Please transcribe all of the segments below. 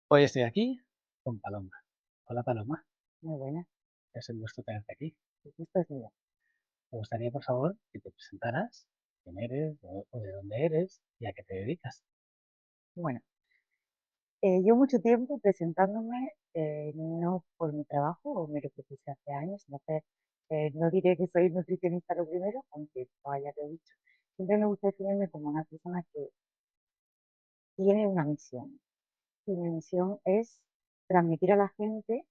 Hoy estoy aquí con Paloma. Hola Paloma, Muy buena. es un gusto tenerte aquí. El gusto es mío. Me gustaría, por favor, que te presentaras, quién eres o de dónde eres y a qué te dedicas. Bueno, llevo mucho tiempo presentándome, no por mi trabajo o mi reputación hace años, sino que no diré que soy nutricionista lo primero, aunque ya te he dicho. Siempre me gusta definirme como una persona que tiene una misión. Y mi misión es transmitir a la gente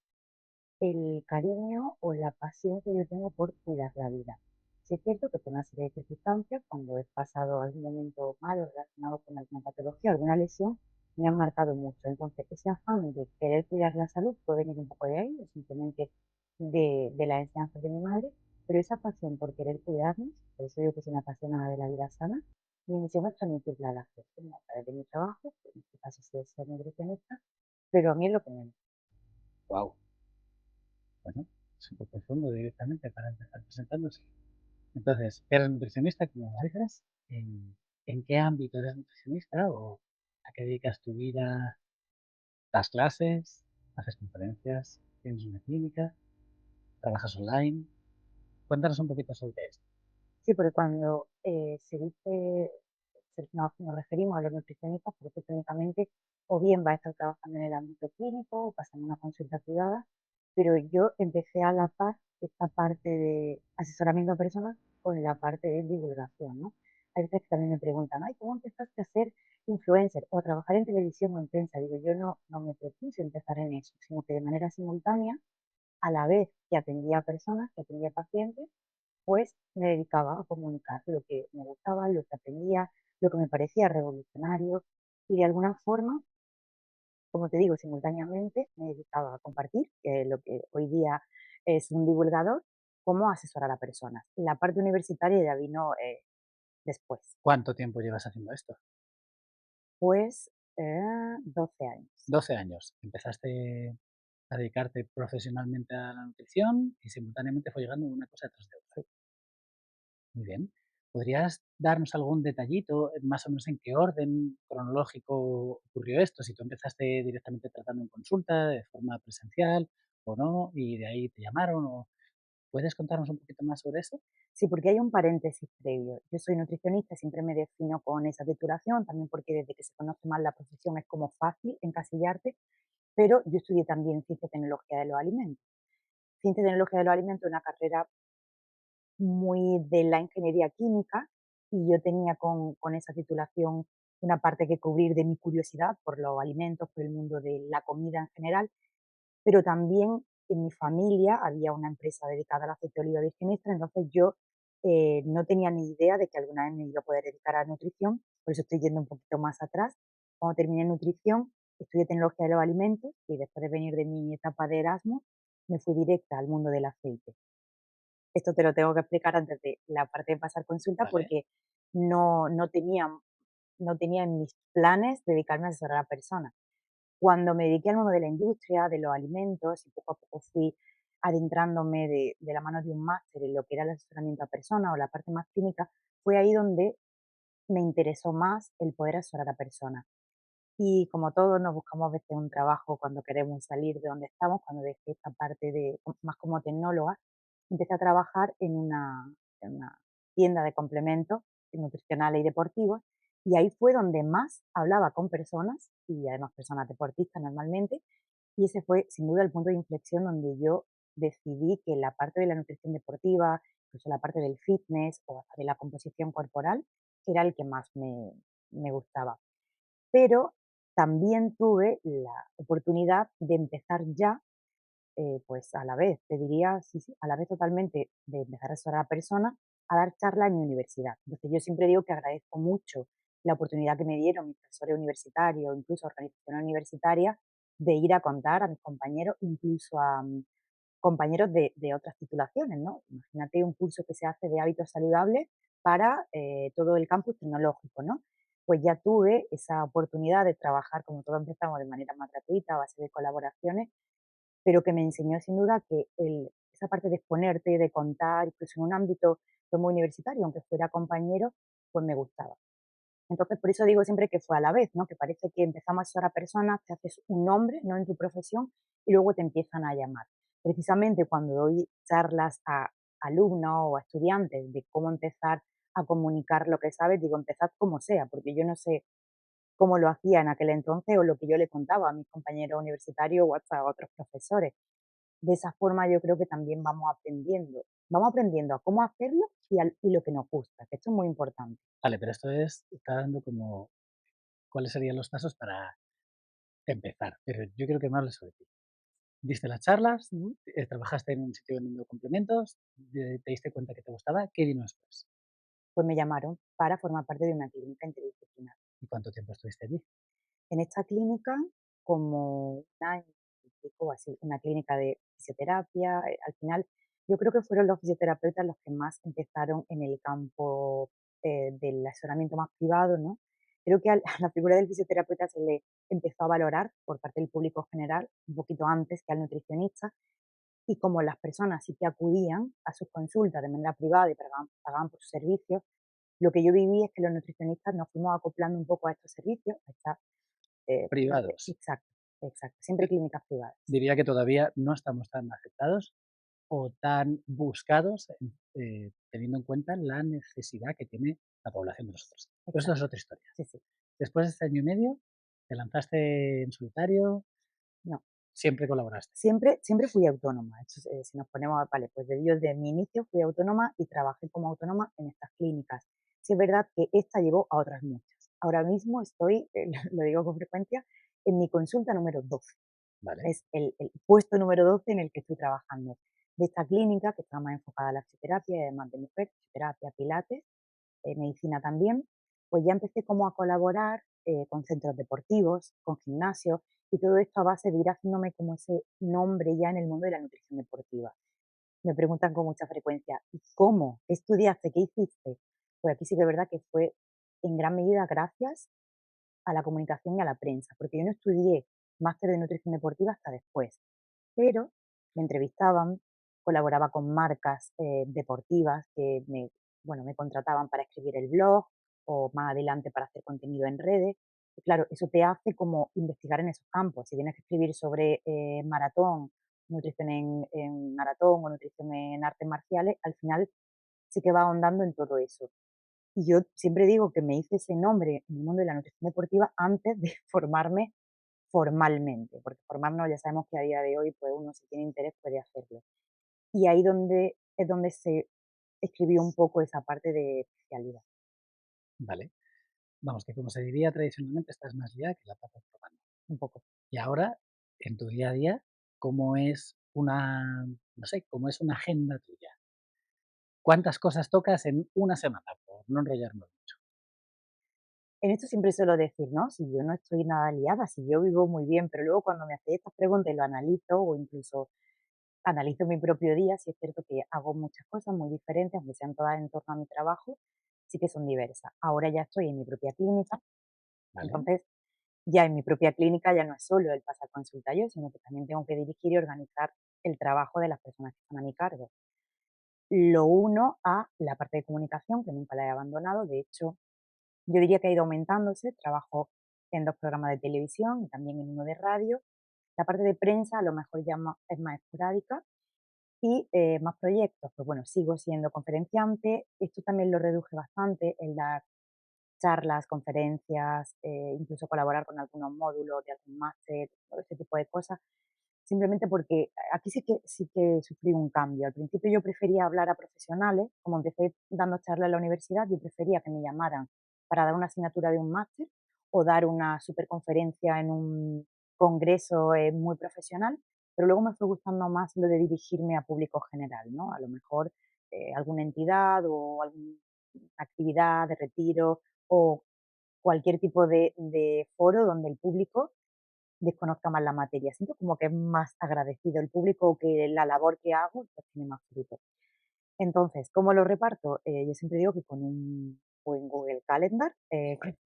el cariño o la pasión que yo tengo por cuidar la vida. Sí es cierto que por una serie de circunstancias, cuando he pasado algún momento malo relacionado con alguna patología, alguna lesión, me han marcado mucho. Entonces, ese afán de querer cuidar la salud puede venir un poco de ahí, o simplemente de la enseñanza de mi madre, pero esa pasión por querer cuidarnos, por eso digo que soy una apasionada de la vida sana, mi misión es transmitirla a la gente, ¿no? A través de mi trabajo, que en este caso sí es ser nutricionista, pero a mí es lo que me... Wow, bueno, súper profundo directamente para empezar presentándose. Entonces, ¿eres nutricionista, como me dices? ¿En qué ámbito eres nutricionista o a qué dedicas tu vida? ¿Das clases? ¿Haces conferencias? ¿Tienes una clínica? ¿Trabajas online? Cuéntanos un poquito sobre esto. Sí, porque cuando se dice, nos referimos a los nutricionistas, porque técnicamente o bien va a estar trabajando en el ámbito clínico o pasando una consulta privada, pero yo empecé a la par esta parte de asesoramiento a personas con la parte de divulgación, ¿no? Hay veces que también me preguntan, ay, ¿cómo empezaste a ser influencer o a trabajar en televisión o en prensa? Digo, yo no me propuse empezar en eso, sino que de manera simultánea, a la vez que atendía a personas, que atendía pacientes, pues me dedicaba a comunicar lo que me gustaba, lo que aprendía, lo que me parecía revolucionario y de alguna forma, como te digo, simultáneamente me dedicaba a compartir lo que hoy día es un divulgador, como asesorar a personas. La parte universitaria ya vino después, ¿Cuánto tiempo llevas haciendo esto? pues 12 años. 12 años. Empezaste a dedicarte profesionalmente a la nutrición y simultáneamente fue llegando una cosa tras de otra. Sí. Muy bien. ¿Podrías darnos algún detallito, más o menos en qué orden cronológico ocurrió esto? Si tú empezaste directamente tratando en consulta, de forma presencial o no, y de ahí te llamaron, o ¿puedes contarnos un poquito más sobre eso? Sí, porque hay un paréntesis previo. Yo soy nutricionista, siempre me defino con esa titulación, también porque desde que se conoce más la profesión es como fácil encasillarte, pero yo estudié también ciencia y tecnología de los alimentos. Ciencia y tecnología de los alimentos es una carrera muy de la ingeniería química y yo tenía con esa titulación una parte que cubrir de mi curiosidad por los alimentos, por el mundo de la comida en general, pero también en mi familia había una empresa dedicada al aceite de oliva virgen extra, entonces yo no tenía ni idea de que alguna vez me iba a poder dedicar a la nutrición, por eso estoy yendo un poquito más atrás. Cuando terminé nutrición, estudié tecnología de los alimentos y después de venir de mi etapa de Erasmus, me fui directa al mundo del aceite. Esto te lo tengo que explicar antes de la parte de pasar consulta Vale. porque no tenía en mis planes dedicarme a asesorar a personas. Cuando me dediqué al mundo de la industria, de los alimentos, y poco a poco fui adentrándome de la mano de un máster en lo que era el asesoramiento a personas o la parte más clínica, fue ahí donde me interesó más el poder asesorar a personas. Y como todos nos buscamos a veces un trabajo cuando queremos salir de donde estamos, cuando dejé esta parte de más como tecnóloga, empecé a trabajar en una tienda de complementos nutricionales y deportivos, y ahí fue donde más hablaba con personas, y además personas deportistas normalmente, y ese fue sin duda el punto de inflexión donde yo decidí que la parte de la nutrición deportiva, incluso la parte del fitness o hasta de la composición corporal, era el que más me gustaba. Pero también tuve la oportunidad de empezar ya, pues a la vez, te diría, sí, sí, a la vez totalmente de empezar a asesorar a personas, a dar charla en mi universidad. Entonces yo siempre digo que agradezco mucho la oportunidad que me dieron mis profesores universitarios, incluso organizaciones universitarias, de ir a contar a mis compañeros, incluso a compañeros de otras titulaciones, ¿no? Imagínate un curso que se hace de hábitos saludables para todo el campus tecnológico, ¿no? Pues ya tuve esa oportunidad de trabajar, como todos empezamos, de manera más gratuita, a base de colaboraciones, pero que me enseñó sin duda que esa parte de exponerte, de contar, incluso en un ámbito como universitario, aunque fuera compañero, pues me gustaba. Entonces, por eso digo siempre que fue a la vez, ¿no? Que parece que empezamos a asesorar a personas, te haces un nombre, ¿no? En tu profesión y luego te empiezan a llamar. Precisamente cuando doy charlas a alumnos o a estudiantes de cómo empezar a comunicar lo que sabes, digo, empezad como sea, porque yo no sé cómo lo hacía en aquel entonces o lo que yo le contaba a mis compañeros universitarios o hasta a otros profesores. De esa forma yo creo que también vamos aprendiendo a cómo hacerlo y lo que nos gusta, que esto es muy importante. Vale, pero esto es, está dando como cuáles serían los pasos para empezar, pero yo creo que me hables sobre ti. Diste las charlas, Ujú. trabajaste en un sitio vendiendo complementos, te diste cuenta que te gustaba, ¿qué vino después? Pues me llamaron para formar parte de una clínica interdisciplinar. ¿Y cuánto tiempo estuviste allí? En esta clínica, como un año y pico o así, una clínica de fisioterapia, al final yo creo que fueron los fisioterapeutas los que más empezaron en el campo, del asesoramiento más privado, ¿no? Creo que al a la figura del fisioterapeuta se le empezó a valorar por parte del público general un poquito antes que al nutricionista, y como las personas sí que acudían a sus consultas de manera privada y pagaban por sus servicios, lo que yo viví es que los nutricionistas nos fuimos acoplando un poco a estos servicios, a esta Privados. exacto, exacto, siempre clínicas privadas. Diría que todavía no estamos tan aceptados o tan buscados, teniendo en cuenta la necesidad que tiene la población de nosotros. Pero esto Exacto, es otra historia. sí, sí. Después de este año y medio, te lanzaste en solitario, No, siempre colaboraste. siempre fui autónoma. Esto si nos ponemos vale, pues yo desde mi inicio fui autónoma y trabajé como autónoma en estas clínicas. Sí es verdad que esta llevó a otras muchas. Ahora mismo estoy, lo digo con frecuencia, en mi consulta número 12. ¿Vale? Es el puesto número 12 en el que estoy trabajando. De esta clínica, que está más enfocada a la fisioterapia y además de mujer, fisioterapia, pilates, medicina también, pues ya empecé como a colaborar con centros deportivos, con gimnasios, y todo esto a base de ir haciéndome como ese nombre ya en el mundo de la nutrición deportiva. Me preguntan con mucha frecuencia, ¿y cómo? ¿Qué estudiaste? ¿Qué hiciste? Pues aquí sí que es verdad que fue en gran medida gracias a la comunicación y a la prensa, porque yo no estudié máster de nutrición deportiva hasta después, pero me entrevistaban, colaboraba con marcas deportivas que me contrataban para escribir el blog o más adelante para hacer contenido en redes. Y claro, eso te hace como investigar en esos campos. Si tienes que escribir sobre maratón, nutrición en maratón o nutrición en artes marciales, al final sí que va ahondando en todo eso. Y yo siempre digo que me hice ese nombre en el mundo de la nutrición deportiva antes de formarme formalmente, porque formarnos ya sabemos que a día de hoy, pues uno si tiene interés puede hacerlo. Y ahí es donde se escribió un poco esa parte de especialidad, ¿Vale? Vamos, que como se diría tradicionalmente, estás más liada que la pata de romano. un poco. Y ahora, en tu día a día, ¿cómo es una, no sé, cómo es una agenda tuya? ¿Cuántas cosas tocas en una semana? Por no enrollarnos mucho. En esto siempre suelo decir, ¿no? Si yo no estoy nada liada, si yo vivo muy bien, pero luego cuando me hacéis estas preguntas y lo analizo o incluso analizo mi propio día, sí es cierto que hago muchas cosas muy diferentes, aunque sean todas en torno a mi trabajo, sí que son diversas. Ahora ya estoy en mi propia clínica, ¿Vale? entonces ya en mi propia clínica ya no es solo el pasar consulta yo, sino que también tengo que dirigir y organizar el trabajo de las personas que están a mi cargo. Lo uno a la parte de comunicación, que nunca la he abandonado, de hecho, yo diría que ha ido aumentándose, trabajo en 2 programas de televisión y también en uno de radio. La parte de prensa a lo mejor ya es más esporádica y más proyectos, pues bueno, sigo siendo conferenciante, esto también lo reduje bastante en dar charlas, conferencias, incluso colaborar con algunos módulos de algún máster, todo ese tipo de cosas, simplemente porque aquí sí que sufrí un cambio. Al principio yo prefería hablar a profesionales, como empecé dando charlas en la universidad, yo prefería que me llamaran para dar una asignatura de un máster o dar una superconferencia en un congreso muy profesional, pero luego me fue gustando más lo de dirigirme a público general, ¿no? A lo mejor alguna entidad o alguna actividad de retiro o cualquier tipo de foro donde el público desconozca más la materia. Siento como que es más agradecido el público, que la labor que hago pues tiene más fruto. Entonces, ¿cómo lo reparto? Yo siempre digo que con un buen Google Calendar, con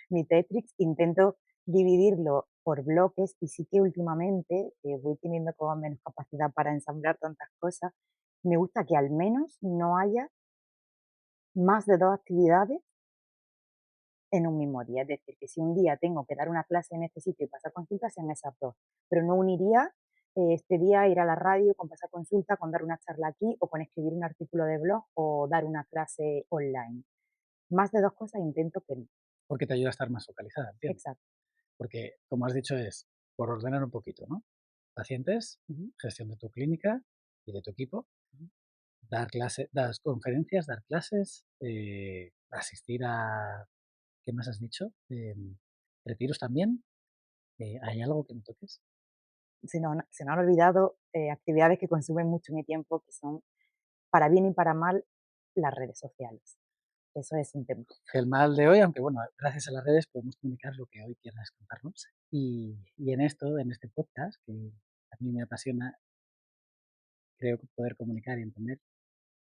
mi Tetrix, intento dividirlo por bloques y sí que últimamente, voy teniendo como menos capacidad para ensamblar tantas cosas, me gusta que al menos no haya más de 2 actividades en un mismo día. Es decir, que si un día tengo que dar una clase en este sitio y pasar consulta, sean esas dos, pero no uniría este día ir a la radio con pasar consulta, con dar una charla aquí o con escribir un artículo de blog o dar una clase online. Más de dos cosas intento que no. Porque te ayuda a estar más focalizada, entiendo. Exacto. Porque, como has dicho, es por ordenar un poquito, ¿no? Pacientes, Ujú, gestión de tu clínica y de tu equipo, ujú. dar clases, dar conferencias, dar clases, asistir a, ¿qué más has dicho? Retiros también. ¿Hay algo que no toques? Se nos han olvidado actividades que consumen mucho mi tiempo, que son, para bien y para mal, las redes sociales. Eso es un tema. El mal de hoy, aunque bueno, gracias a las redes podemos comunicar lo que hoy quieras contarnos. Y en esto, en este podcast, que a mí me apasiona, creo que poder comunicar y entender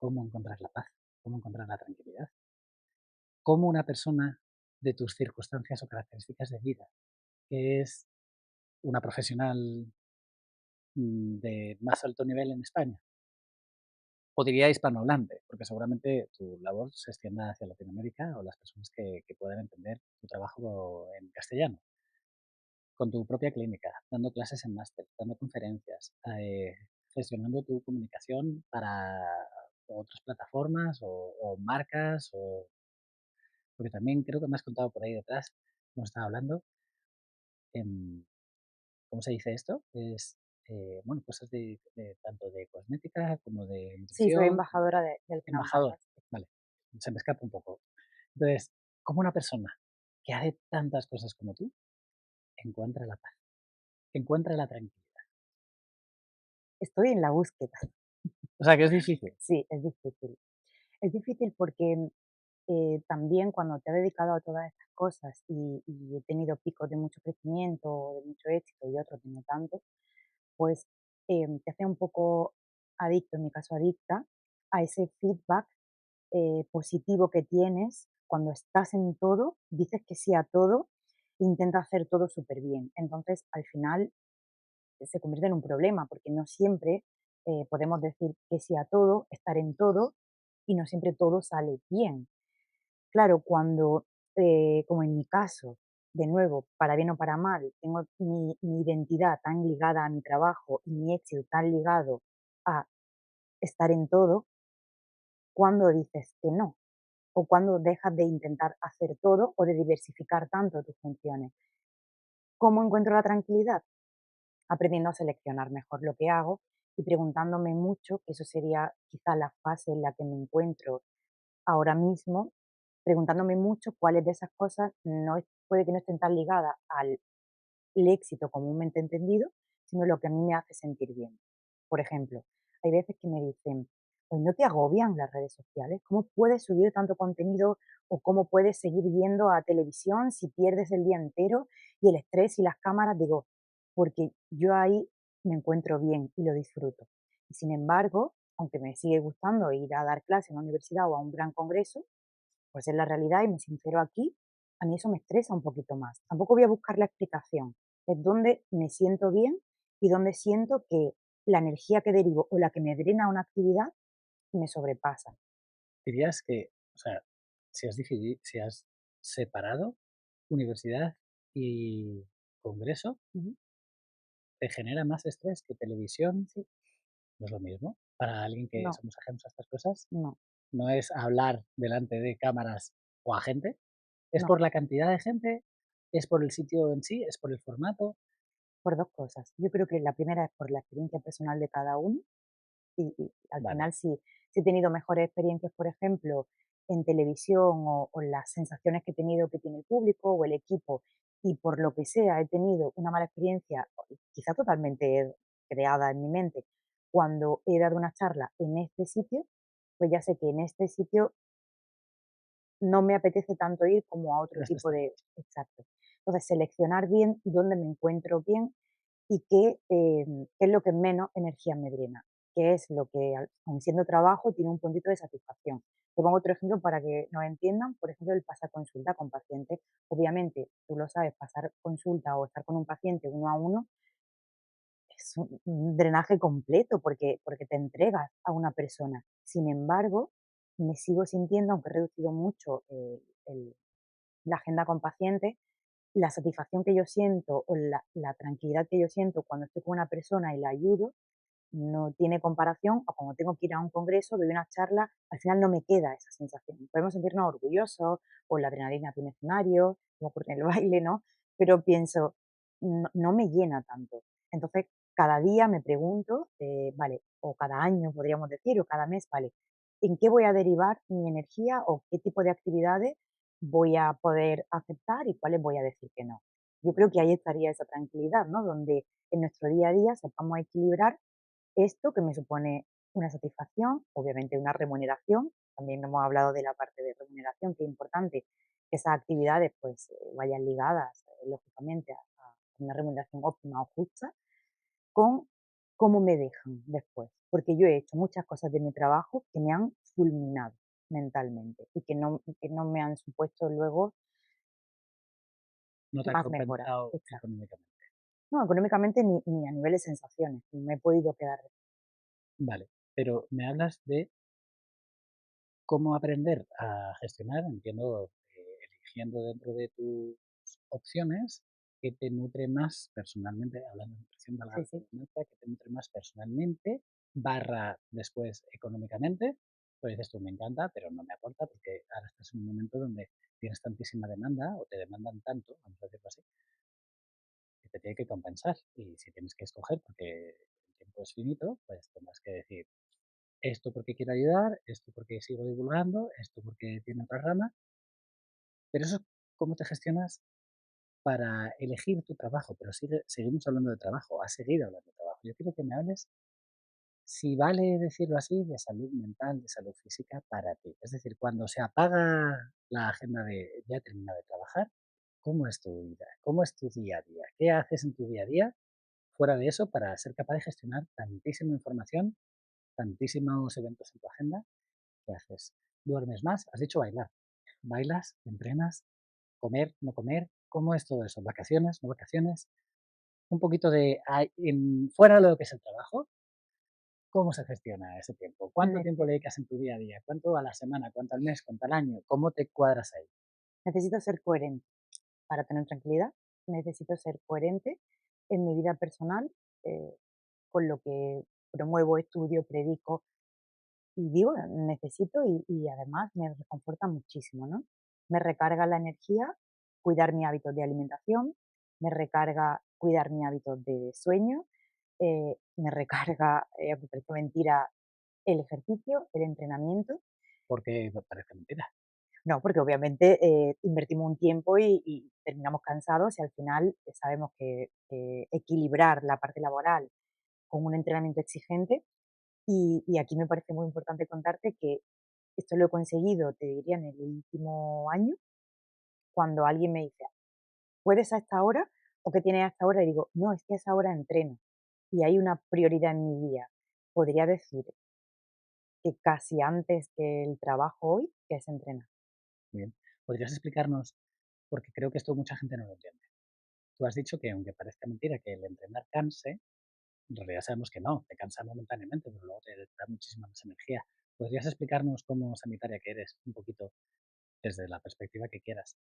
cómo encontrar la paz, cómo encontrar la tranquilidad, cómo una persona de tus circunstancias o características de vida, que es una profesional de más alto nivel en España, o diría hispanohablante, porque seguramente tu labor se extienda hacia Latinoamérica o las personas que puedan entender tu trabajo en castellano, con tu propia clínica, dando clases en máster, dando conferencias, gestionando tu comunicación para otras plataformas o marcas, o porque también creo que me has contado por ahí detrás, hemos estado hablando, en, ¿cómo se dice esto? Es, bueno, cosas de tanto de cosmética como de Sí, soy nutrición, embajadora del gran embajador, marcas. vale, se me escapa un poco. Entonces, ¿cómo una persona que hace tantas cosas como tú encuentra la paz, encuentra la tranquilidad? Estoy en la búsqueda. O sea, que es difícil. Sí, es difícil. Es difícil porque también cuando te he dedicado a todas estas cosas y he tenido picos de mucho crecimiento, de mucho éxito y otros de no tanto, pues te hace un poco adicto, en mi caso adicta, a ese feedback positivo que tienes cuando estás en todo, dices que sí a todo, intenta hacer todo súper bien. Entonces, al final se convierte en un problema porque no siempre podemos decir que sí a todo, estar en todo y no siempre todo sale bien. Claro, cuando, como en mi caso, de nuevo, para bien o para mal, tengo mi identidad tan ligada a mi trabajo y mi éxito tan ligado a estar en todo, ¿cuándo dices que no? O cuando dejas de intentar hacer todo o de diversificar tanto tus funciones. ¿Cómo encuentro la tranquilidad? Aprendiendo a seleccionar mejor lo que hago y preguntándome mucho, que eso sería quizá la fase en la que me encuentro ahora mismo, preguntándome mucho cuáles de esas cosas puede que no estén tan ligadas al el éxito comúnmente entendido, sino lo que a mí me hace sentir bien. Por ejemplo, hay veces que me dicen, pues no te agobian las redes sociales, ¿cómo puedes subir tanto contenido o cómo puedes seguir viendo a televisión si pierdes el día entero y el estrés y las cámaras? Digo, porque yo ahí me encuentro bien y lo disfruto. Y sin embargo, aunque me sigue gustando ir a dar clase en una universidad o a un gran congreso, pues es la realidad y me sincero aquí, a mí eso me estresa un poquito más. Tampoco voy a buscar la explicación, es donde me siento bien y donde siento que la energía que derivo o la que me drena una actividad me sobrepasa. Dirías que, o sea, si has separado universidad y congreso, Ujú. ¿te genera más estrés que televisión? Sí, No es lo mismo. Para alguien que no, somos ajenos a estas cosas, no, no es hablar delante de cámaras o a gente, es no, por la cantidad de gente, es por el sitio en sí, es por el formato. por dos cosas. Yo creo que la primera es por la experiencia personal de cada uno y al Vale, final si he tenido mejores experiencias, por ejemplo, en televisión o las sensaciones que he tenido que tiene el público o el equipo y por lo que sea he tenido una mala experiencia, quizá totalmente creada en mi mente, cuando he dado una charla en este sitio, pues ya sé que en este sitio no me apetece tanto ir como a otro ya tipo está. de... Exacto. Entonces, seleccionar bien dónde me encuentro bien y qué es lo que menos energía me drena, qué es lo que, aun siendo trabajo, tiene un puntito de satisfacción. Te pongo otro ejemplo para que nos entiendan, por ejemplo, el pasar consulta con pacientes. Obviamente, tú lo sabes, pasar consulta o estar con un paciente uno a uno es un drenaje completo porque te entregas a una persona. Sin embargo, me sigo sintiendo, aunque he reducido mucho la agenda con pacientes, la satisfacción que yo siento o la tranquilidad que yo siento cuando estoy con una persona y la ayudo, no tiene comparación a cuando tengo que ir a un congreso, doy una charla, al final no me queda esa sensación. Podemos sentirnos orgullosos o la adrenalina de un escenario, como ocurre en el baile, ¿no? Pero pienso, no me llena tanto. Entonces, cada día me pregunto, vale, o cada año podríamos decir, o cada mes, vale, ¿en qué voy a derivar mi energía o qué tipo de actividades voy a poder aceptar y cuáles voy a decir que no? Yo creo que ahí estaría esa tranquilidad, ¿no? Donde en nuestro día a día sepamos equilibrar esto que me supone una satisfacción, obviamente una remuneración, también hemos hablado de la parte de remuneración, que es importante que esas actividades pues vayan ligadas lógicamente a una remuneración óptima o justa, con cómo me dejan después, porque yo he hecho muchas cosas de mi trabajo que me han fulminado mentalmente y que no me han supuesto luego No te ha más mejora. compensado Exacto. económicamente. No, económicamente ni a nivel de sensaciones, me he podido quedar. Vale, pero me hablas de cómo aprender a gestionar, entiendo, eligiendo dentro de tus opciones qué te nutre más personalmente, hablando de nutrición, valga Sí, la sí. redundancia, qué te nutre más personalmente, barra después económicamente. Pues dices tú, me encanta, pero no me aporta porque ahora estás en un momento donde tienes tantísima demanda o te demandan tanto, vamos a decirlo así, que te tiene que compensar. Y si tienes que escoger, porque el tiempo es finito, pues tendrás que decir esto porque quiero ayudar, esto porque sigo divulgando, esto porque tiene otra rama, pero eso, ¿cómo te gestionas para elegir tu trabajo? Pero seguimos hablando de trabajo, has seguido hablando de trabajo. Yo quiero que me hables, si vale decirlo así, de salud mental, de salud física para ti. Es decir, cuando se apaga la agenda de ya he terminado de trabajar, ¿cómo es tu vida? ¿Cómo es tu día a día? ¿Qué haces en tu día a día fuera de eso para ser capaz de gestionar tantísima información, tantísimos eventos en tu agenda? ¿Qué haces? ¿Duermes más? Has dicho bailar. ¿Bailas? ¿Entrenas? ¿Comer? ¿No comer? ¿Cómo es todo eso? ¿Vacaciones? ¿No vacaciones? Un poquito de fuera de lo que es el trabajo, ¿cómo se gestiona ese tiempo? ¿Cuánto tiempo le dedicas en tu día a día? ¿Cuánto a la semana? ¿Cuánto al mes? ¿Cuánto al año? ¿Cómo te cuadras ahí? Necesito ser coherente para tener tranquilidad, necesito ser coherente en mi vida personal, eh, con lo que promuevo, estudio, predico y digo, necesito y además me reconforta muchísimo, ¿no? Me recarga la energía cuidar mi hábitos de alimentación, me recarga cuidar mi hábitos de sueño, me recarga, aunque parezca mentira, el ejercicio, el entrenamiento. Porque parece mentira. No, porque obviamente, invertimos un tiempo y terminamos cansados y al final, sabemos que equilibrar la parte laboral con un entrenamiento exigente y aquí me parece muy importante contarte que esto lo he conseguido, te diría, en el último año, cuando alguien me dice: "¿Puedes a esta hora o qué tienes a esta hora?", y digo: "No, es que a esa hora entreno", y hay una prioridad en mi día. Podría decir que casi antes que el trabajo hoy, que es entrenar. Bien. ¿Podrías explicarnos? Porque creo que esto mucha gente no lo entiende. Tú has dicho que aunque parezca mentira que el entrenar canse, en realidad sabemos que no, te cansa momentáneamente, pero luego te da muchísima más energía. ¿Podrías explicarnos como sanitaria que eres un poquito desde la perspectiva que quieras?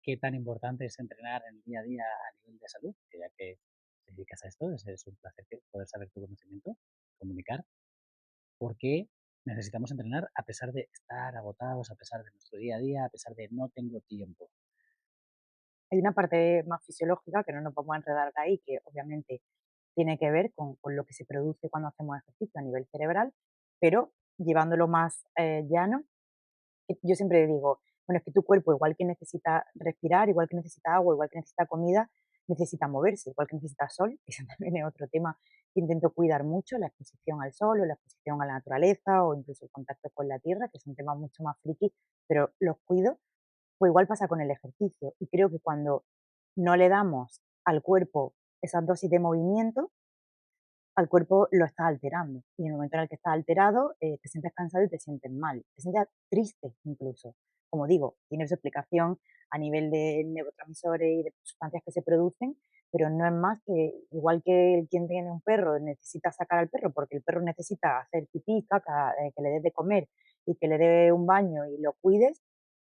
¿Qué tan importante es entrenar en el día a día a nivel de salud? Que ya que te dedicas a esto, es un placer poder saber tu conocimiento, comunicar. ¿Por qué necesitamos entrenar a pesar de estar agotados, a pesar de nuestro día a día, a pesar de no tengo tiempo? Hay una parte más fisiológica que no nos vamos a enredar ahí, que obviamente tiene que ver con lo que se produce cuando hacemos ejercicio a nivel cerebral, pero llevándolo más llano, yo siempre digo, bueno, es que tu cuerpo, igual que necesita respirar, igual que necesita agua, igual que necesita comida, necesita moverse, igual que necesita sol, que ese también es otro tema que intento cuidar mucho, la exposición al sol o la exposición a la naturaleza o incluso el contacto con la tierra, que son temas mucho más friki, pero los cuido. Pues igual pasa con el ejercicio y creo que cuando no le damos al cuerpo esas dosis de movimiento, al cuerpo lo estás alterando. Y en el momento en el que estás alterado, te sientes cansado y te sientes mal, te sientes triste incluso. Como digo, tiene su explicación a nivel de neurotransmisores y de sustancias que se producen, pero no es más que igual que quien tiene un perro necesita sacar al perro porque el perro necesita hacer pipí, caca, que le des de comer y que le dé un baño y lo cuides,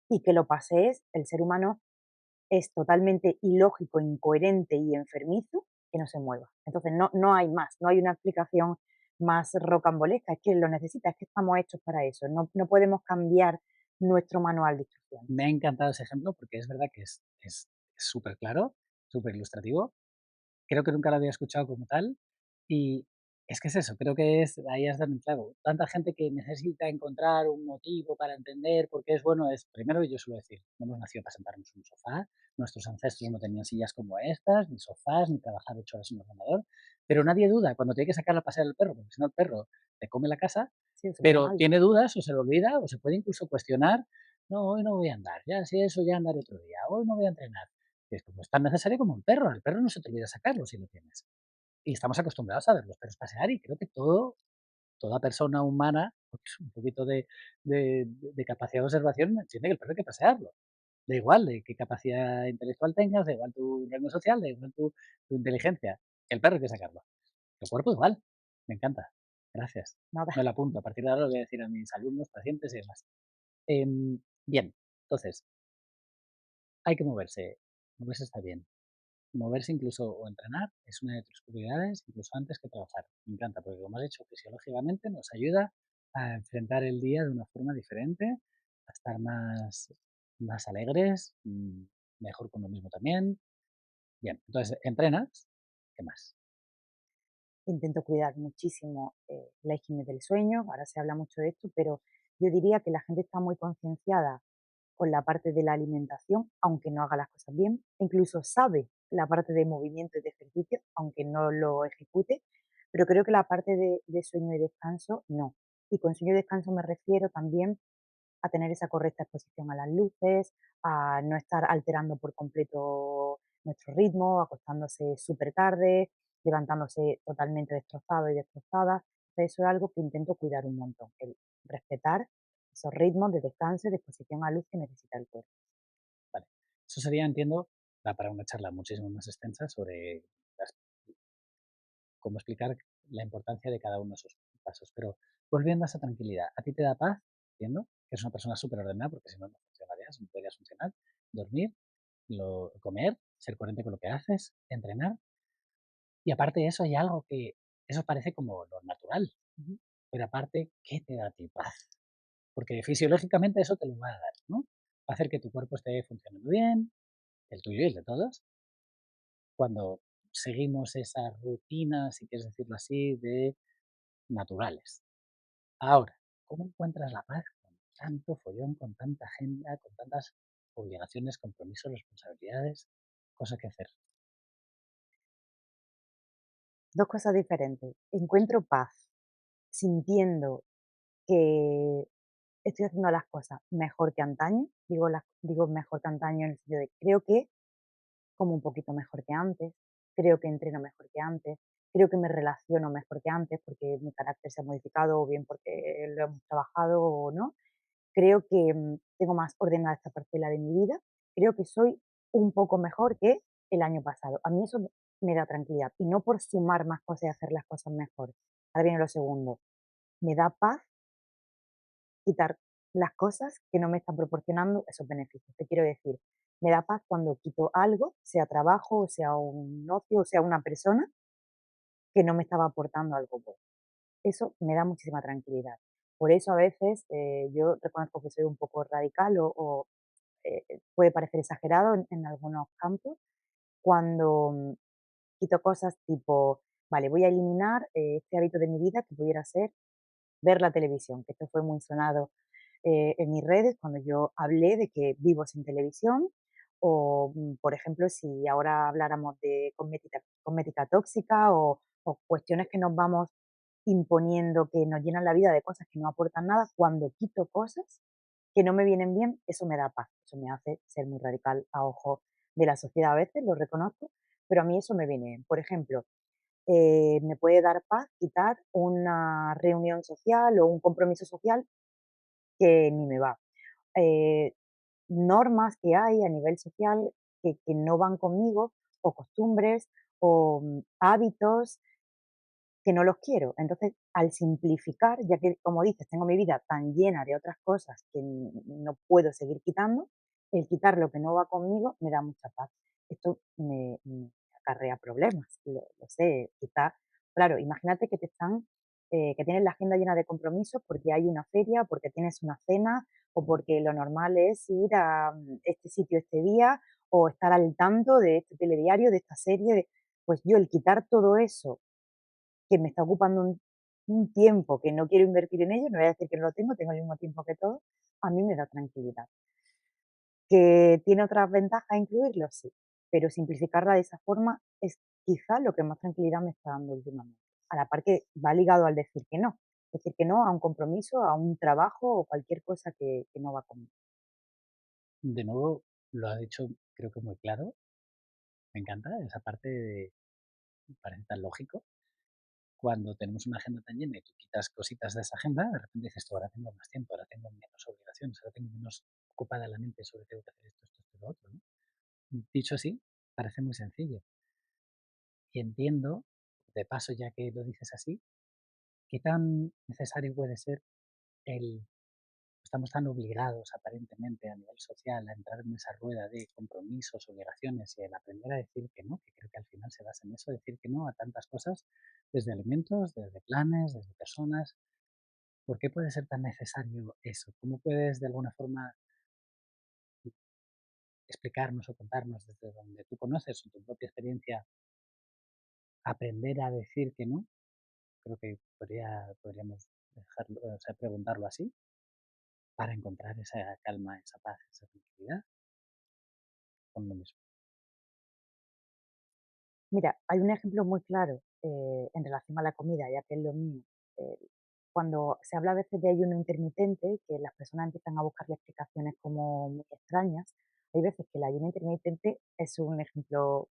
y que lo pasees, el ser humano es totalmente ilógico, incoherente y enfermizo que no se mueva. Entonces no hay más, no hay una explicación más rocambolesca, es que lo necesita, es que estamos hechos para eso, no podemos cambiar nuestro manual de instrucciones. Me ha encantado ese ejemplo porque es verdad que es súper claro, súper ilustrativo. Creo que nunca lo había escuchado como tal y es que es eso, creo que es ahí has dado un clavo. Tanta gente que necesita encontrar un motivo para entender por qué es bueno es primero yo suelo decir, no hemos nacido para sentarnos en un sofá, nuestros ancestros no tenían sillas como estas, ni sofás, ni trabajar 8 horas en un ordenador, pero nadie duda cuando tiene que sacar a pasear al perro, porque si no el perro te come la casa, Sí, se pone pero mal. tiene dudas o se le olvida o se puede incluso cuestionar, no, hoy no voy a andar, ya si eso ya andaré otro día, hoy no voy a entrenar. Es como es tan necesario como un perro. Al perro no se te olvida sacarlo si lo tienes. Y estamos acostumbrados a ver los perros pasear y creo que toda persona humana, pues un poquito de capacidad de observación, entiende que el perro hay que pasearlo. Da igual de qué capacidad intelectual tengas, da igual tu rango social, da igual tu inteligencia. El perro hay que sacarlo. El cuerpo igual. Me encanta. Gracias. Nada. Me lo apunto. A partir de ahora lo voy a decir a mis alumnos, pacientes y demás. Bien, entonces, hay que moverse. Moverse está bien. Moverse incluso o entrenar es una de tus prioridades, incluso antes que trabajar. Me encanta, porque como has dicho, fisiológicamente nos ayuda a enfrentar el día de una forma diferente, a estar más alegres, mejor con lo mismo también. Bien, entonces, ¿entrenas? ¿Qué más? Intento cuidar muchísimo la higiene del sueño, ahora se habla mucho de esto, pero yo diría que la gente está muy concienciada con la parte de la alimentación, aunque no haga las cosas bien, incluso sabe la parte de movimiento y de ejercicio, aunque no lo ejecute, pero creo que la parte de sueño y descanso no. Y con sueño y descanso me refiero también a tener esa correcta exposición a las luces, a no estar alterando por completo nuestro ritmo, acostándose súper tarde, levantándose totalmente destrozado y destrozada. Eso es algo que intento cuidar un montón, el respetar esos ritmos de descanso y de exposición a luz que necesita el cuerpo. Vale. Eso sería, entiendo, da para una charla muchísimo más extensa sobre las cómo explicar la importancia de cada uno de esos pasos. Pero volviendo a esa tranquilidad, ¿a ti te da paz? Entiendo que es una persona súper ordenada, porque si no, no funcionarías, no podrías funcionar. Dormir, comer, ser coherente con lo que haces, entrenar. Y aparte de eso, hay algo que eso parece como lo natural. Ujú. Pero aparte, ¿qué te da a ti paz? Porque fisiológicamente eso te lo va a dar, ¿no? Va a hacer que tu cuerpo esté funcionando bien, el tuyo y el de todos, cuando seguimos esas rutinas, si quieres decirlo así, de naturales. Ahora, ¿cómo encuentras la paz con tanto follón, con tanta agenda, con tantas obligaciones, compromisos, responsabilidades, cosas que hacer? Dos cosas diferentes. Encuentro paz sintiendo que estoy haciendo las cosas mejor que antaño. Digo mejor que antaño en el sentido de creo que como un poquito mejor que antes, creo que entreno mejor que antes, creo que me relaciono mejor que antes porque mi carácter se ha modificado o bien porque lo hemos trabajado o no. Creo que tengo más ordenada esta parcela de mi vida, creo que soy un poco mejor que el año pasado. A mí eso me da tranquilidad y no por sumar más cosas y hacer las cosas mejor. Ahora viene lo segundo, me da paz quitar las cosas que no me están proporcionando esos beneficios. Te quiero decir, me da paz cuando quito algo, sea trabajo, o sea un ocio, o sea una persona que no me estaba aportando algo bueno. Eso me da muchísima tranquilidad. Por eso a veces yo reconozco que soy un poco radical o puede parecer exagerado en algunos campos cuando quito cosas tipo, vale, voy a eliminar este hábito de mi vida que pudiera ser ver la televisión, que esto fue muy sonado en mis redes cuando yo hablé de que vivo sin televisión o, por ejemplo, si ahora habláramos de cosmética tóxica o cuestiones que nos vamos imponiendo que nos llenan la vida de cosas que no aportan nada, cuando quito cosas que no me vienen bien, eso me da paz, eso me hace ser muy radical a ojo de la sociedad a veces, lo reconozco, pero a mí eso me viene bien. Por ejemplo, me puede dar paz quitar una reunión social o un compromiso social que ni me va. Eh, Normas que hay a nivel social que no van conmigo, o costumbres, o hábitos que no los quiero. Entonces, al simplificar, ya que, como dices, tengo mi vida tan llena de otras cosas que no puedo seguir quitando, el quitar lo que no va conmigo me da mucha paz. Esto me acarrea problemas, lo sé, quizá, claro, imagínate que te están, que tienes la agenda llena de compromisos porque hay una feria, porque tienes una cena o porque lo normal es ir a este sitio este día o estar al tanto de este telediario, de esta serie, pues yo el quitar todo eso que me está ocupando un tiempo que no quiero invertir en ello, no voy a decir que no lo tengo, tengo el mismo tiempo que todos, a mí me da tranquilidad. ¿Que tiene otras ventajas incluirlo? Sí, pero simplificarla de esa forma es quizá lo que más tranquilidad me está dando últimamente. A la par que va ligado al decir que no a un compromiso, a un trabajo o cualquier cosa que no va conmigo. De nuevo, lo has dicho creo que muy claro. Me encanta esa parte me parece tan lógico. Cuando tenemos una agenda tan llena y tú quitas cositas de esa agenda, de repente dices, tú ahora tengo más tiempo, ahora tengo menos obligaciones, ahora tengo menos ocupada la mente sobre tengo que hacer esto y lo otro, ¿no? Dicho así, parece muy sencillo. Y entiendo, de paso, ya que lo dices así, qué tan necesario puede ser el estamos tan obligados aparentemente a nivel social a entrar en esa rueda de compromisos, obligaciones y el aprender a decir que no, que creo que al final se basa en eso, decir que no a tantas cosas, desde alimentos, desde planes, desde personas. ¿Por qué puede ser tan necesario eso? ¿Cómo puedes de alguna forma explicarnos o contarnos desde donde tú conoces o tu propia experiencia aprender a decir que no? Creo que podríamos dejarlo, o sea, preguntarlo así para encontrar esa calma, esa paz, esa tranquilidad con lo mismo. Mira, hay un ejemplo muy claro en relación a la comida, ya que es lo mío. Eh, Cuando se habla a veces de ayuno intermitente, que las personas empiezan a buscarle explicaciones como muy extrañas, hay veces que el ayuno intermitente es un ejemplo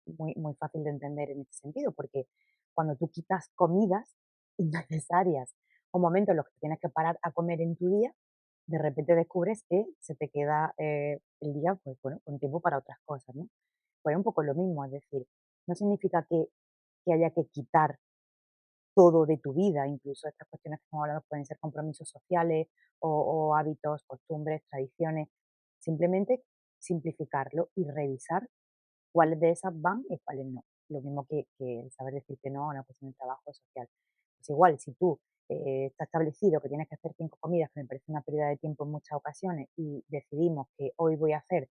muy fácil de entender en ese sentido, porque cuando tú quitas comidas innecesarias o momentos en los que te tienes que parar a comer en tu día, de repente descubres que se te queda el día, pues bueno, con tiempo para otras cosas, ¿no? Pues es un poco lo mismo, es decir, no significa que haya que quitar todo de tu vida, incluso estas cuestiones que estamos hablando pueden ser compromisos sociales o hábitos, costumbres, tradiciones, simplemente simplificarlo y revisar cuáles de esas van y cuáles no. Lo mismo que el saber decir que no a una cuestión de trabajo social. Pues igual, si tú está establecido que tienes que hacer 5 comidas, que me parece una pérdida de tiempo en muchas ocasiones, y decidimos que hoy voy a hacer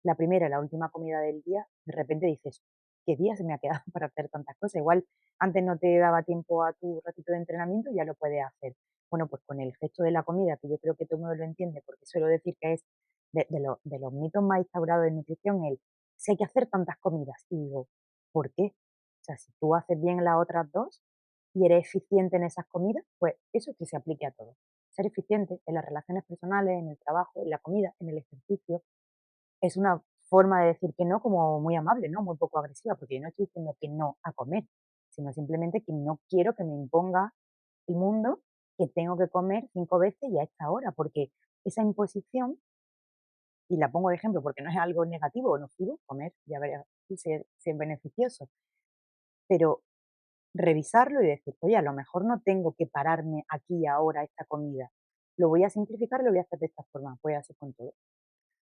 la primera y la última comida del día, de repente dices, ¿qué día se me ha quedado para hacer tantas cosas? Igual antes no te daba tiempo a tu ratito de entrenamiento, ya lo puedes hacer. Bueno, pues con el gesto de la comida, que yo creo que todo el mundo lo entiende, porque suelo decir que es de los mitos más instaurados de nutrición, el si hay que hacer tantas comidas. Y digo, ¿por qué? O sea, si tú haces bien las otras dos y eres eficiente en esas comidas, pues eso que se aplique a todo. Ser eficiente en las relaciones personales, en el trabajo, en la comida, en el ejercicio, es una forma de decir que no como muy amable, ¿no? Muy poco agresiva, porque yo no estoy diciendo que no a comer, sino simplemente que no quiero que me imponga el mundo que tengo que comer 5 veces y a esta hora, porque esa imposición, y la pongo de ejemplo porque no es algo negativo o nocivo, comer, ya verás tú si es beneficioso, pero revisarlo y decir, oye, a lo mejor no tengo que pararme aquí y ahora a esta comida, lo voy a simplificar y lo voy a hacer de esta forma, voy a hacer con todo.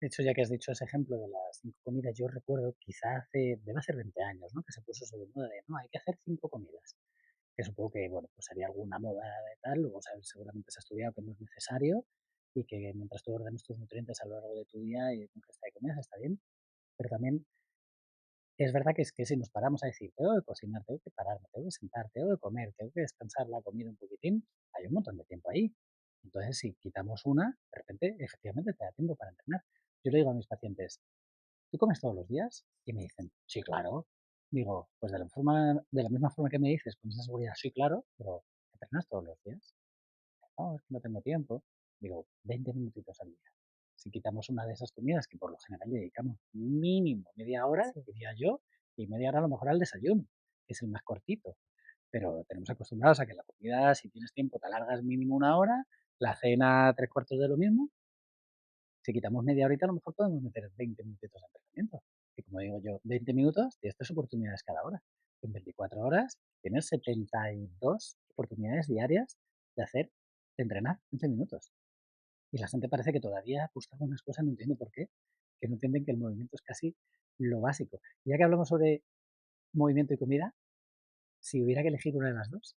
De hecho, ya que has dicho ese ejemplo de las 5 comidas, yo recuerdo quizá debe hacer 20 años, ¿no? Que se puso sobre moda de, no, hay que hacer 5 comidas. Que supongo que, bueno, pues sería alguna moda de tal, luego seguramente se ha estudiado que no es necesario y que mientras tú ordenes tus nutrientes a lo largo de tu día y tu ingesta de comidas está bien. Pero también es verdad que es que si nos paramos a decir, tengo que cocinar, tengo que pararme, tengo que sentar, tengo que comer, tengo que descansar la comida un poquitín, hay un montón de tiempo ahí. Entonces, si quitamos una, de repente, efectivamente te da tiempo para entrenar. Yo le digo a mis pacientes, ¿tú comes todos los días? Y me dicen, sí, claro. Digo, pues de la misma forma que me dices, con esa seguridad, sí, claro, pero ¿entrenas todos los días? No, es que no tengo tiempo. Digo, 20 minutitos al día. Si quitamos una de esas comidas, que por lo general le dedicamos mínimo media hora, Sí. diría yo, y media hora a lo mejor al desayuno, que es el más cortito. Pero tenemos acostumbrados a que la comida, si tienes tiempo, te alargas mínimo una hora, la cena tres cuartos de lo mismo. Si quitamos media horita, a lo mejor podemos meter 20 minutitos de entrenamiento. Y como digo yo, 20 minutos, 10 3 oportunidades cada hora. en 24 horas tienes 72 oportunidades diarias de hacer, de entrenar 15 minutos. Y la gente parece que todavía busca algunas cosas, no entiendo por qué, que no entienden que el movimiento es casi lo básico. Ya que hablamos sobre movimiento y comida, si hubiera que elegir una de las dos,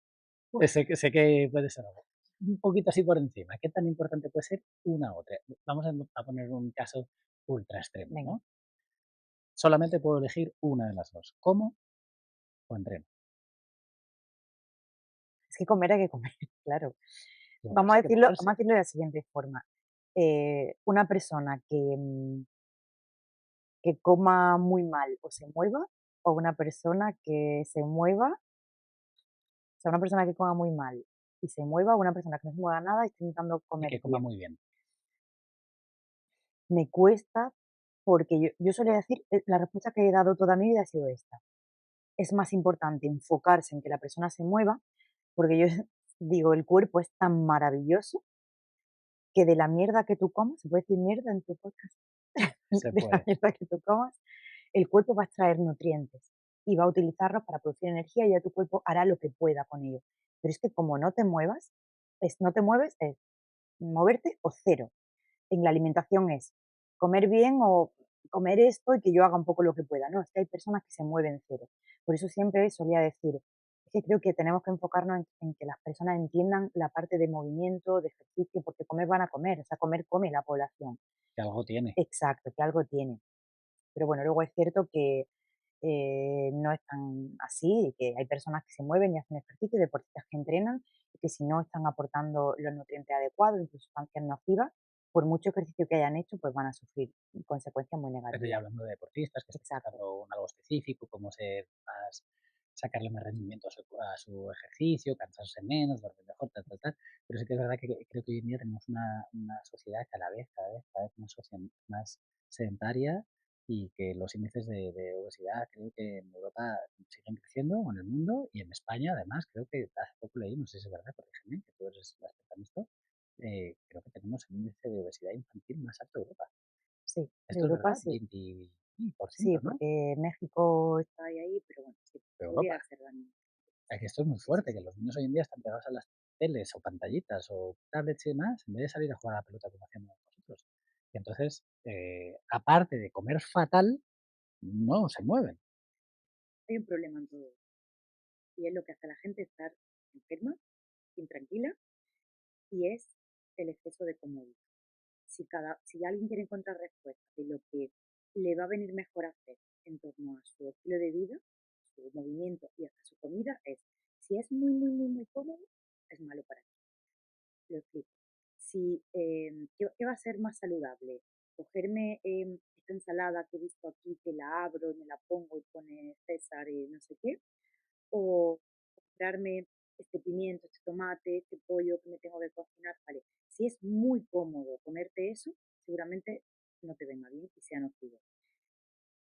sé que puede ser algo un poquito así por encima. ¿Qué tan importante puede ser una u otra? Vamos a poner un caso ultra extremo, Venga, ¿no? Solamente puedo elegir una de las dos, como o entreno. es que comer hay que comer, claro. Y moverse hay que Vamos a moverse. decirlo de la siguiente forma. Una persona que coma muy mal o se mueva, o una persona que se mueva, o sea, una persona que coma muy mal y se mueva, o una persona que no se mueva nada y esté intentando Y comer que coma bien. muy bien. Me cuesta porque yo solía decir, la respuesta que he dado toda mi vida ha sido esta. Es más importante enfocarse en que la persona se mueva, porque yo digo, el cuerpo es tan maravilloso que de la mierda que tú comas, ¿se puede decir mierda en tu podcast? Se De la puede. mierda que tú comas, el cuerpo va a extraer nutrientes y va a utilizarlos para producir energía y ya tu cuerpo hará lo que pueda con ello. Pero es que como no te muevas, no te mueves es moverte o cero. En la alimentación es comer bien o comer esto y que yo haga un poco lo que pueda. No, es que hay personas que se mueven cero. Por eso siempre solía decir, es que creo que tenemos que enfocarnos en que las personas entiendan la parte de movimiento, de ejercicio, porque comer van a comer, o sea, comer come la población. Que algo tiene. Exacto, que algo tiene. Pero bueno, luego es cierto que no es tan así, que hay personas que se mueven y hacen ejercicio, deportistas que entrenan, y que si no están aportando los nutrientes adecuados, incluso sustancias nocivas, por mucho ejercicio que hayan hecho, pues van a sufrir consecuencias muy Pero ya negativas. hablando de deportistas que están Exacto, buscando un algo específico, como ser más, sacarle más rendimiento a su ejercicio, cansarse menos, dormir mejor, tal, tal, tal. Pero sí que es verdad que creo que hoy en día tenemos una sociedad cada vez más sedentaria y que los índices de obesidad creo que en Europa siguen creciendo, o en el mundo, y en España además, creo que hace poco leí, no sé si es verdad, corrígeme, que tú eres la experta en esto, creo que tenemos el índice de obesidad infantil más alto de Europa. sí, de Esto es Europa verdad, sí. 20%, Sí, ¿no? porque México está ahí, pero bueno, sí, De Europa. pudiera ser también. Es que esto es muy Sí, sí, fuerte, que sí. los niños hoy en día están pegados a las teles o pantallitas o tablets y demás, en vez de salir a jugar a la pelota como hacíamos nosotros. Y entonces, aparte de comer fatal, no se mueven. Hay un problema en todo esto, y es lo que hace a la gente estar enferma, intranquila, y es el exceso de comodidad. Si alguien quiere encontrar respuestas de lo que le va a venir mejor a hacer en torno a su estilo de vida, su movimiento y hasta su comida, es si es muy, muy, muy, muy cómodo, es malo para ti. Lo explico. ¿Qué va a ser más saludable? Cogerme esta ensalada que he visto aquí, que la abro y me la pongo y pone César y no sé qué, o comprarme este pimiento, este tomate, este pollo que me tengo que cocinar, vale. Si es muy cómodo comerte eso, seguramente no te venga bien y sea nocivo.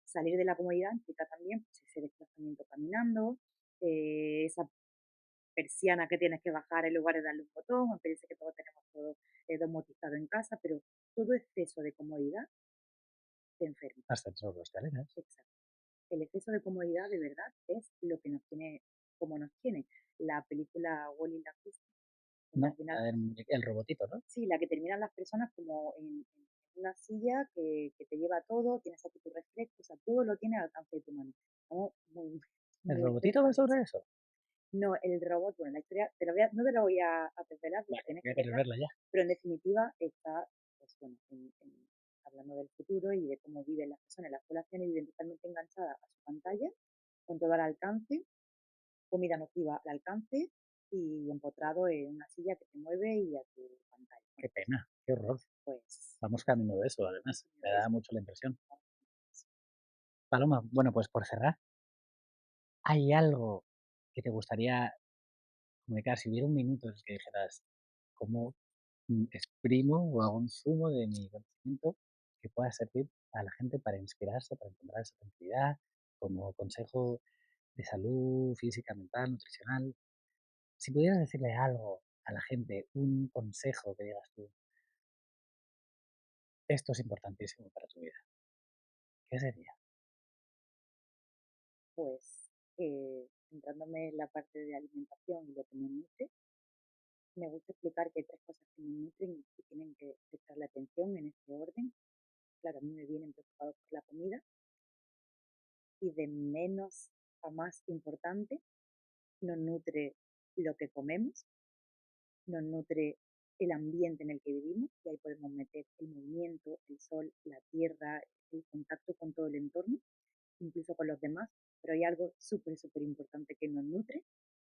Salir de la comodidad implica también pues, ese desplazamiento caminando, esa persiana que tienes que bajar en lugar de darle un botón, me parece que todos tenemos todo domotizado en casa, pero todo exceso de comodidad te enferma. Ascensor o escaleras. Exacto. El exceso de comodidad de verdad es lo que nos tiene como nos tiene. La película Wall-E la justa, donde al No, final, el robotito, ¿no? sí, la que terminan las personas como en una silla que te lleva todo, tienes aquí tu refresco, o sea, todo lo tiene al alcance de tu mano. Estamos muy, ¿El muy robotito va cerca de eso. sobre eso? No, el robot, bueno, la historia, no te la voy a desvelar, la Vale, tienes voy a que querer verla, verla ya. pero en definitiva está, pues bueno, hablando del futuro y de cómo viven las personas, las poblaciones viven totalmente enganchadas a su pantalla, con todo al alcance, comida nociva al alcance y empotrado en una silla que te mueve y a tu pantalla. Qué Bueno, pena, qué horror. pues Vamos camino de eso, además. camino Me de da eso. mucho la impresión. Paloma, bueno, pues por cerrar, ¿hay algo que te gustaría comunicar? Si hubiera un minuto en el que dijeras, ¿cómo exprimo o hago un zumo de mi conocimiento que pueda servir a la gente para inspirarse, para encontrar esa tranquilidad, como consejo de salud física, mental, nutricional? Si pudieras decirle algo a la gente, un consejo que digas tú, esto es importantísimo para tu vida, ¿qué sería? Pues centrándome en la parte de alimentación y lo que nos nutre, me gusta explicar que hay tres cosas que nos nutren y que tienen que prestarle atención en este orden. Claro, a mí me vienen preocupados por la comida y de menos a más importante nos nutre lo que comemos, nos nutre el ambiente en el que vivimos, y ahí podemos meter el movimiento, el sol, la tierra, el contacto con todo el entorno, incluso con los demás, pero hay algo súper, súper importante que nos nutre,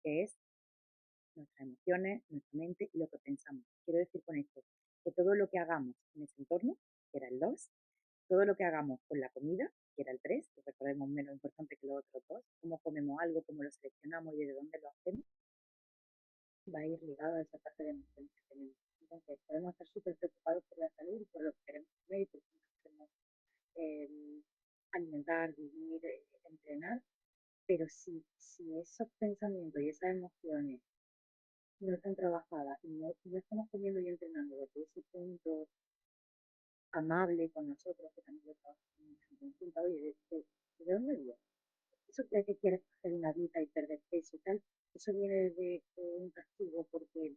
que es nuestras emociones, nuestra mente y lo que pensamos. Quiero decir con esto que todo lo que hagamos en ese entorno, que era el 2, todo lo que hagamos con la comida, que era el 3, que recordemos menos importante que los otros dos, cómo comemos algo, cómo lo seleccionamos y desde dónde lo hacemos, va a ir ligado a esa parte de emociones que tenemos. Entonces, podemos estar súper preocupados por la salud y por lo que queremos comer y por lo que queremos alimentar, vivir, entrenar, pero si esos pensamientos y esas emociones no están trabajadas y no estamos comiendo y entrenando desde ese punto amable con nosotros, que también lo trabajamos en conjunto, oye, ¿de dónde viene? Eso que quieres hacer una dieta y perder peso y tal, eso viene de un castigo porque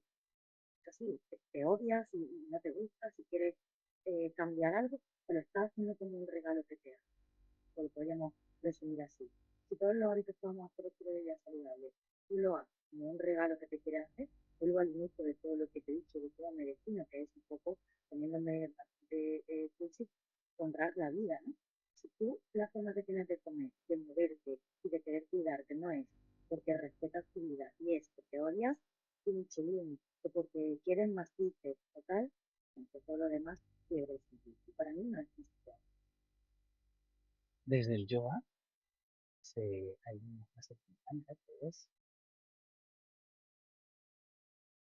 así te odias y no te gusta, si quieres cambiar algo, te lo estás haciendo como un regalo que te haces, lo podríamos resumir así. Si todos los hábitos que vamos a hacer estilo de vida saludable, tú lo haces como un regalo que te quieres hacer, vuelvo al inicio de todo lo que te he dicho, de toda medicina, que es un poco poniéndome bastante cursi, honrar la vida, ¿no? Si tú la forma que tienes de comer, de moverte y de querer cuidarte no es porque respetas tu vida y es porque odias un chilín o porque quieres más dulce total, aunque todo lo demás pierde sentido. Y para mí no es necesario. Desde el yoga hay una frase que me encanta que es,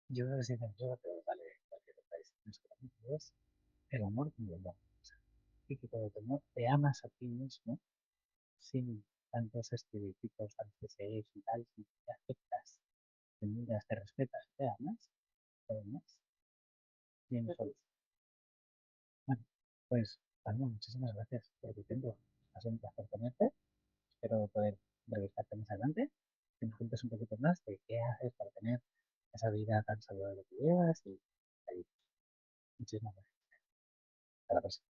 yo creo que se dice en yoga, pero vale cualquier otra disciplina, que es el amor con el amor. Y que cuando te amas a ti mismo, sin tantos estereotipos antes y tal, si te aceptas, te miras, te respetas, te amas, además, tienes solución. Bueno, pues, Paloma, muchísimas gracias por tu tiempo. Ha sido un placer tenerte. Espero poder revisarte más adelante, que nos cuentes un poquito más de qué haces para tener esa vida tan saludable que llevas y muchísimas gracias. Hasta la próxima.